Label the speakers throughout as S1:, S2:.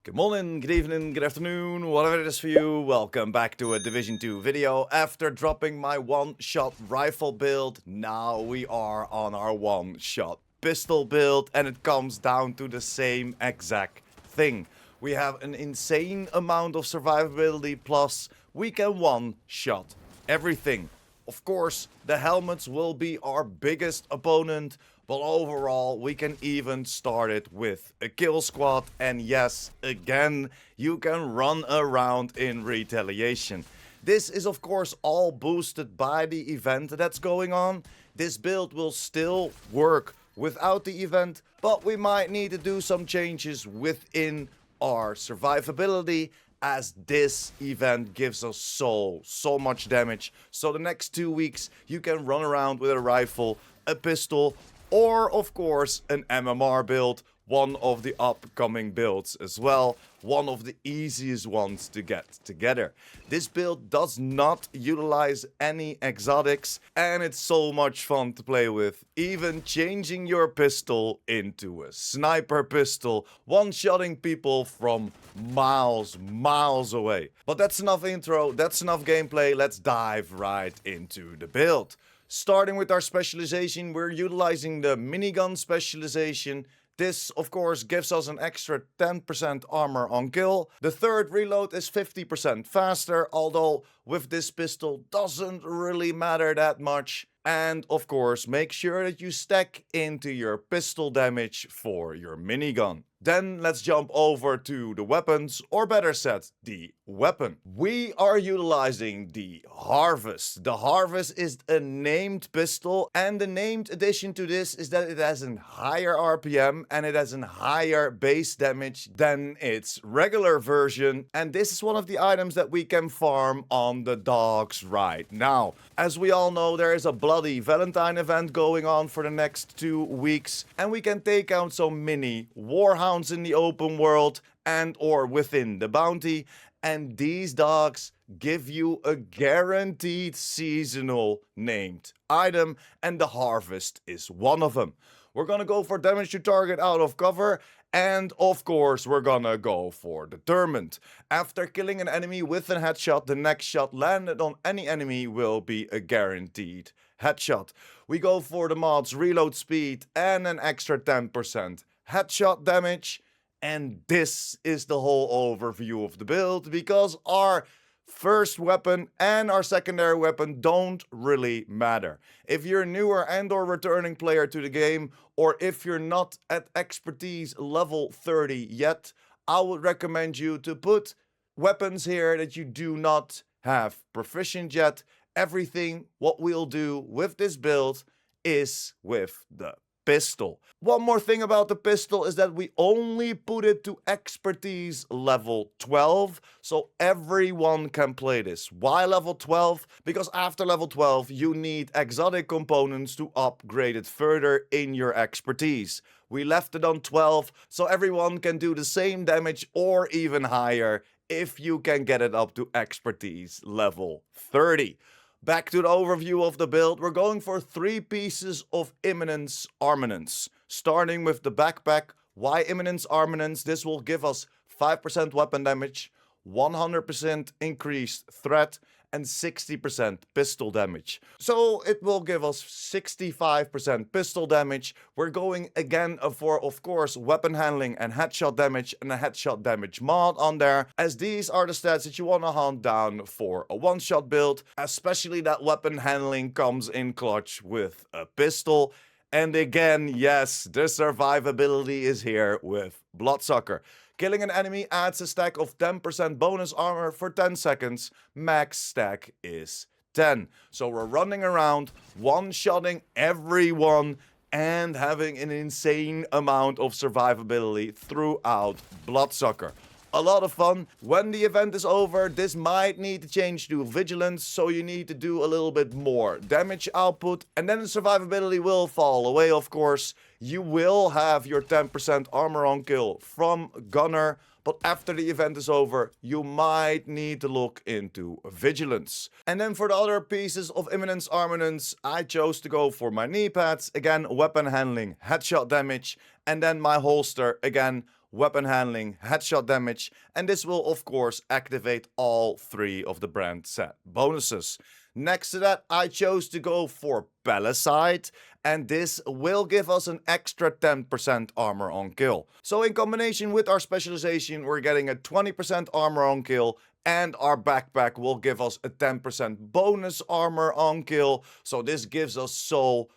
S1: Good morning, good evening, good afternoon, whatever it is for you. Welcome back to a Division 2 video. After dropping my one-shot rifle build, now we are on our one-shot pistol build, and it comes down to the same exact thing. We have an insane amount of survivability, plus we can one-shot everything. Of course, the helmets will be our biggest opponent, but overall we can even start it with a kill squad, and yes, again, you can run around in retaliation. This is of course all boosted by the event that's going on. This build will still work without the event, but we might need to do some changes within our survivability, as this event gives us so much damage. So the next 2 weeks you can run around with a rifle, a pistol, or of course an MMR build, one of the upcoming builds as well, one of the easiest ones to get together. This build does not utilize any exotics, and it's so much fun to play with, even changing your pistol into a sniper pistol, one-shotting people from miles away. But that's enough intro, that's enough gameplay, let's dive right into the build. Starting with our specialization, we're utilizing the minigun specialization. This, of course, gives us an extra 10% armor on kill. The third reload is 50% faster, although with this pistol doesn't really matter that much. And of course, make sure that you stack into your pistol damage for your minigun. Then let's jump over to the weapons, or better said, the weapon. We are utilizing the Harvest. The Harvest is a named pistol, and the named addition to this is that it has a higher RPM and it has a higher base damage than its regular version. And this is one of the items that we can farm on the dogs right now. As we all know, there is a Bloody Valentine event going on for the next 2 weeks, and we can take out some mini warhounds in the open world and or within the bounty, and these dogs give you a guaranteed seasonal named item, and the Harvest is one of them. We're gonna go for damage to target out of cover, and of course we're gonna go for Determined. After killing an enemy with a headshot, the next shot landed on any enemy will be a guaranteed headshot. We go for the mod's reload speed and an extra 10% headshot damage. And this is the whole overview of the build, because our first weapon and our secondary weapon don't really matter. If you're a newer and or returning player to the game, or if you're not at expertise level 30 yet, I would recommend you to put weapons here that you do not have proficient yet. Everything what we'll do with this build is with the pistol. One more thing about the pistol is that we only put it to expertise level 12, so everyone can play this. Why level 12? Because after level 12 you need exotic components to upgrade it further in your expertise. We left it on 12 so everyone can do the same damage or even higher if you can get it up to expertise level 30. Back to the overview of the build, we're going for 3 pieces of Imminence Armaments. Starting with the backpack. Why Imminence Armaments? This will give us 5% weapon damage, 100% increased threat, and 60% pistol damage. So it will give us 65% pistol damage. We're going again for, of course, weapon handling and headshot damage, and a headshot damage mod on there, as these are the stats that you want to hunt down for a one-shot build, especially that weapon handling comes in clutch with a pistol. And again, yes, the survivability is here with Bloodsucker. Killing an enemy adds a stack of 10% bonus armor for 10 seconds. Max stack is 10. So we're running around, one-shotting everyone, and having an insane amount of survivability throughout Bloodsucker. A lot of fun. When the event is over, this might need to change to Vigilance, so you need to do a little bit more damage output, and then the survivability will fall away, of course. You will have your 10% armor on kill from Gunner, but after the event is over, you might need to look into Vigilance. And then for the other pieces of Imminence Armaments, I chose to go for my knee pads, again weapon handling, headshot damage, and then my holster, again weapon handling, headshot damage, and this will of course activate all 3 of the brand set bonuses. Next to that, I chose to go for Palisade, and this will give us an extra 10% armor on kill. So in combination with our specialization, we're getting a 20% armor on kill, and our backpack will give us a 10% bonus armor on kill. So this gives us so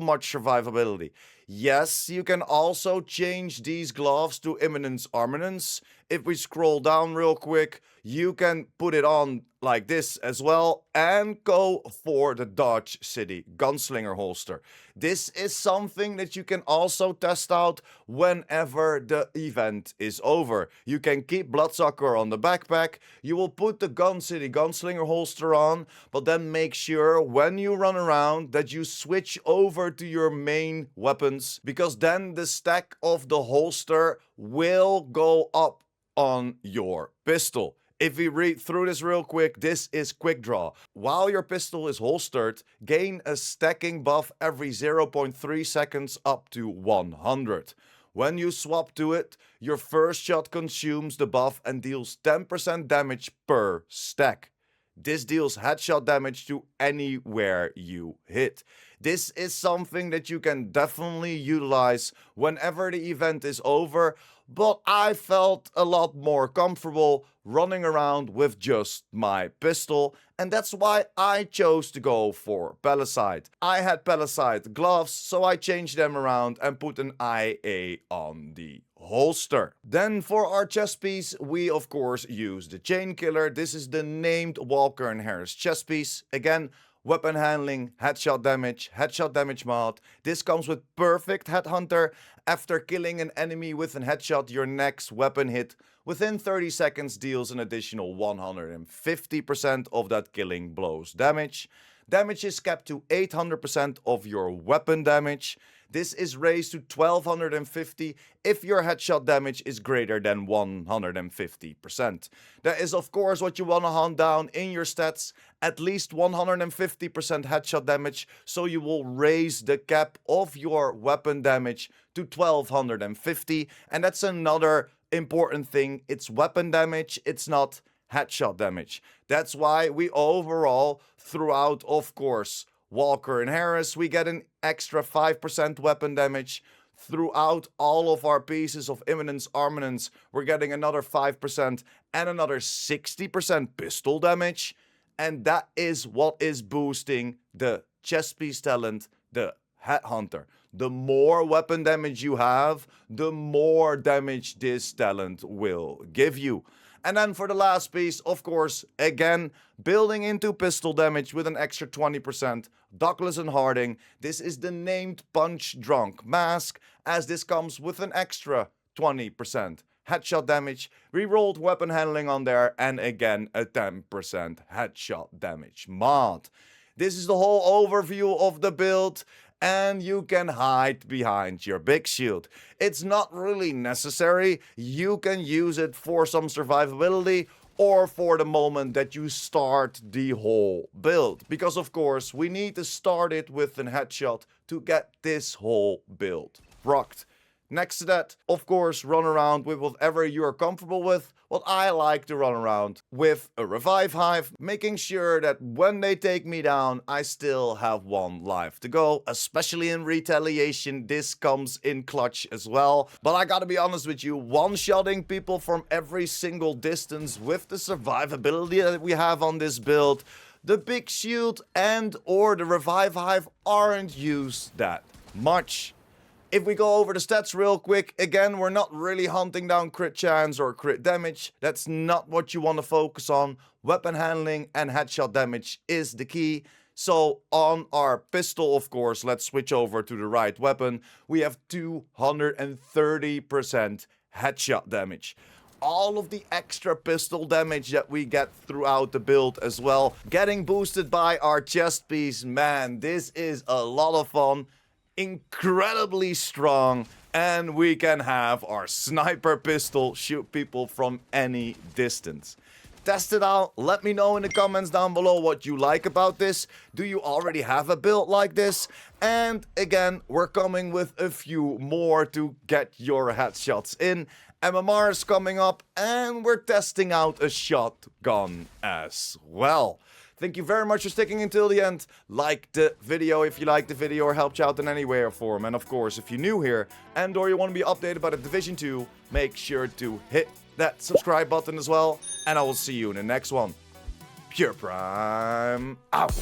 S1: much survivability. Yes, you can also change these gloves to Imminence Armaments. If we scroll down real quick, you can put it on like this as well and go for the Dodge City Gunslinger holster. This is something that you can also test out whenever the event is over. You can keep Bloodsucker on the backpack, you will put the Gun City Gunslinger holster on, but then make sure when you run around that you switch over to your main weapons, because then the stack of the holster will go up on your pistol. If we read through this real quick, this is quick draw. While your pistol is holstered, gain a stacking buff every 0.3 seconds up to 100. When you swap to it, your first shot consumes the buff and deals 10% damage per stack. This deals headshot damage to anywhere you hit. This is something that you can definitely utilize whenever the event is over, but I felt a lot more comfortable running around with just my pistol, and that's why I chose to go for Palisade. I had Palisade gloves, so I changed them around and put an IA on the holster. Then for our chest piece, we of course use the Chain Killer. This is the named Walker and Harris chest piece. Again, weapon handling, headshot damage mod. This comes with perfect headhunter. After killing an enemy with a headshot, your next weapon hit within 30 seconds deals an additional 150% of that killing blow's damage. Damage is capped to 800% of your weapon damage. This is raised to 1250 if your headshot damage is greater than 150%. That is of course what you want to hunt down in your stats, at least 150% headshot damage, so you will raise the cap of your weapon damage to 1250, and that's another important thing. It's weapon damage, it's not headshot damage. That's why we overall, throughout of course Walker and Harris, we get an extra 5% weapon damage. Throughout all of our pieces of Imminence Armaments, we're getting another 5% and another 60% pistol damage. And that is what is boosting the chest piece talent, the Headhunter. The more weapon damage you have, the more damage this talent will give you. And then for the last piece, of course, again, building into pistol damage with an extra 20%, Douglas and Harding. This is the named Punch Drunk mask, as this comes with an extra 20% headshot damage, rerolled weapon handling on there, and again a 10% headshot damage mod. This is the whole overview of the build, and you can hide behind your big shield. It's not really necessary. You can use it for some survivability or for the moment that you start the whole build. Because of course, we need to start it with a headshot to get this whole build rocked. Next to that, of course, run around with whatever you are comfortable with. What I like to run around with a Revive Hive, making sure that when they take me down, I still have one life to go. Especially in Retaliation, this comes in clutch as well. But I gotta be honest with you, one-shotting people from every single distance with the survivability that we have on this build, the big shield and or the Revive Hive aren't used that much. If we go over the stats real quick, again, we're not really hunting down crit chance or crit damage. That's not what you want to focus on. Weapon handling and headshot damage is the key. So on our pistol, of course, let's switch over to the right weapon. We have 230% headshot damage. All of the extra pistol damage that we get throughout the build as well, getting boosted by our chest piece. Man, this is a lot of fun. Incredibly strong, and we can have our sniper pistol shoot people from any distance. Test it out. Let me know in the comments down below what you like about this. Do you already have a build like this? And again, we're coming with a few more to get your headshots in. MMR is coming up, and we're testing out a shotgun as well. Thank you very much for sticking until the end. Like the video if you liked the video or helped you out in any way or form. And of course, if you're new here and or you want to be updated about the Division 2, make sure to hit that subscribe button as well. And I will see you in the next one. Pure Prime out.